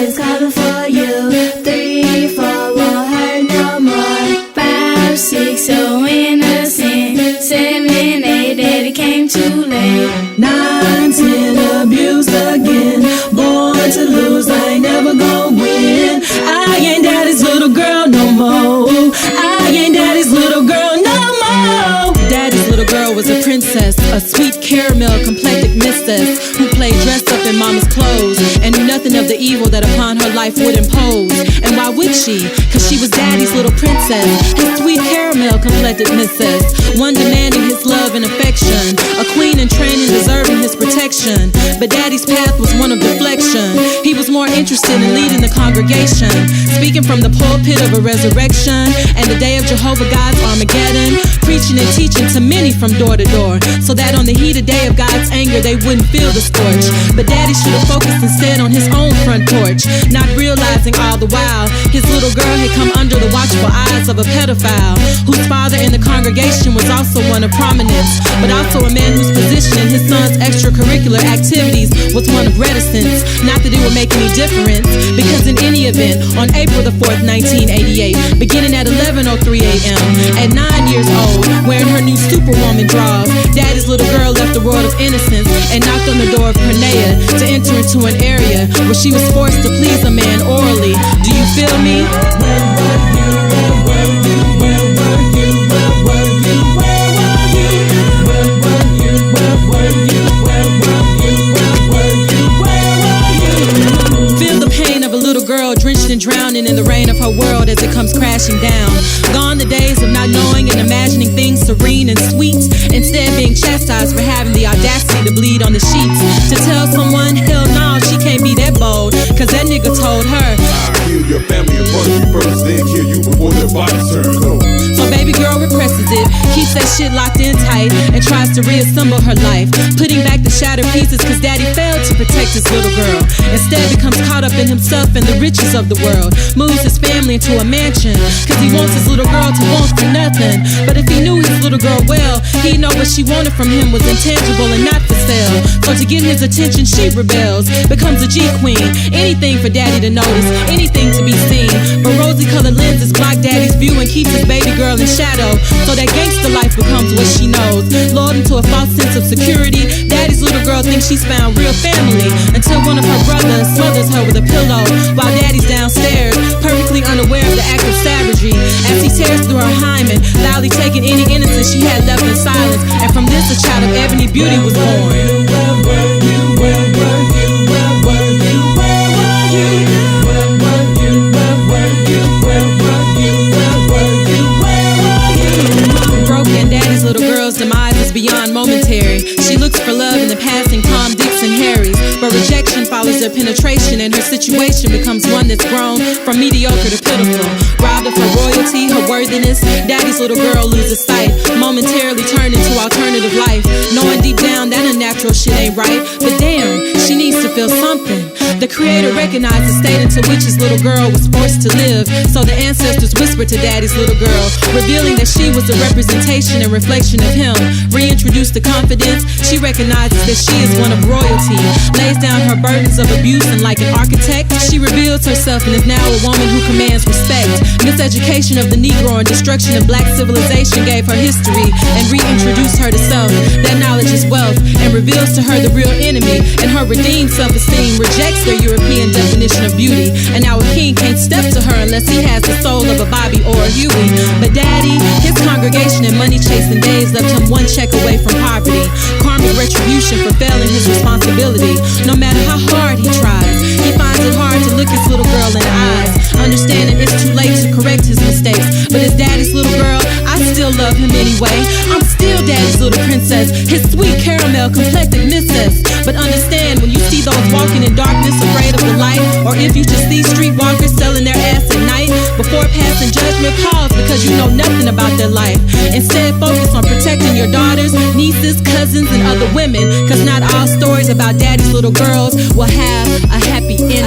is coming for you. 3, 4, won't hurt no more. 5, 6, so innocent. 7, 8, daddy came too late. 9, 10, abused again. Born to lose, I ain't never gon' win. I ain't daddy's little girl no more. I ain't daddy's little girl no more. Daddy's little girl was a princess, a sweet caramel complected mistress who played dressed up in mama's clothes and knew nothing of the evil that upon her life would impose. And why would she? Cause she was daddy's little princess, his sweet caramel complected mistress, one demanding his love and affection, a queen in training deserving his protection. But daddy's path was one of deflection. He was more interested in leading the congregation, speaking from the pulpit of a resurrection and the day of Jehovah God's Armageddon, preaching and teaching to many from door to door, so that on the heated day of God's anger they wouldn't feel the scorch. But daddy should have focused instead on his own front porch, not realizing all the while his little girl had come under the watchful eyes of a pedophile, whose father in the congregation was also one of prominence, but also a man whose position in his son's extracurricular activities was one of reticence. Not that it would make any difference, because in any event, on April the 4th, 1988, beginning at 11:03 a.m., at 9 years old, wearing her new Superwoman drawers, daddy's little girl left the world of innocence and knocked on the door of Cornelia to enter into an area where she was forced to please a man orally. Do you feel me? Feel the pain of a little girl drenched and drowning in the rain of her world as it comes crashing down. Gone the days of not knowing and imagining things serene and sweet, instead being chastised for having the audacity to bleed on the sheets. To tell someone, hell no, she can't be that bold, cause that nigga told her, I'll kill your family in front of you first, then kill you before their body turns cold. So baby girl represses it, keeps that shit locked in tight, and tries to reassemble her life, putting back the shattered pieces cause daddy failed to protect his little girl. Instead becomes caught up in himself and the riches of the world, moves his family into a mansion, cause he wants his little girl to want for nothing. But if he knew his little girl well, he'd know what she wanted from him was intangible and not for sale. So to get his attention she rebels, becomes a G-queen, anything for daddy to notice, anything to be seen. But rosy colored lenses block daddy's view and keeps his baby girl in shadow, so that gangster life becomes what she knows. Lulled into a false sense of security, daddy's little girl thinks she's found real family, until one of her brothers smothers her with a pillow while daddy's downstairs, perfectly unaware of the act of savagery, as he tears through her hymen, loudly taking any innocence she had left in silence. And from this a child of ebony beauty was born. Broken daddy's little girl's demise is beyond momentary. She looks for love in the passing Tom, Dicks, and Harrys, but rejection follows their penetration, and her situation becomes one that's grown from mediocre to pitiful. Robbed of her royalty, her worthiness, daddy's little girl loses sight, momentarily turned into alternative life, knowing deep down that unnatural shit ain't right. But damn, she needs to feel something. The creator recognized the state into which his little girl was forced to live, so the ancestors whispered to daddy's little girl, revealing that she was a representation and reflection of him. Reintroduced to confidence, she recognizes that she is one of royalty, lays down her burdens of abuse, and like an architect, she reveals herself and is now a woman who commands respect. Miseducation of the Negro and destruction of black civilization gave her history and reintroduced her to self. That knowledge is wealth and reveals to her the real enemy, and her redeemed self-esteem rejects their European definition of beauty. And now a king can't step to her unless he has the soul of a Bobby or a Huey. But daddy, his congregation and money-chasing days left him one check away from poverty, karmic retribution for failing his responsibility. No matter how hard he tries, he finds it hard to look his little girl in the eyes, understanding it's too late to correct his mistakes. But as daddy's little girl, I still love him anyway. I'm still daddy's little princess, his sweet caramel complected mistress. But understand, when you see those walking in darkness afraid of the light, or if you just see streetwalkers selling their ass at night, before passing judgment, pause, because you know nothing about their life. Instead, focus on protecting your daughters, nieces, cousins, and other women, cause not all stories about daddy's little girls will have a happy end.